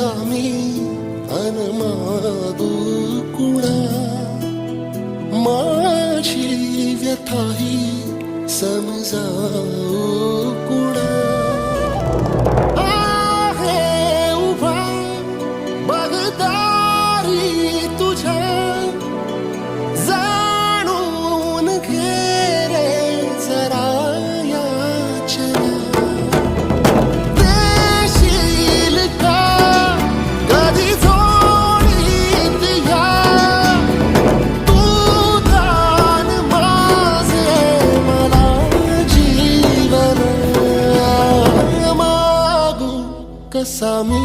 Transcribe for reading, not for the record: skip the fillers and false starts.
कसा मी अनमागू कुणा, माझी व्यथाही समजावू कुणा. आहे उभा बगदारी तुझ्या, जाणून घे रे जरा याचना. देशील का कधी जोडीत या, तू दान माझे मला जीवन. मागू कसा मी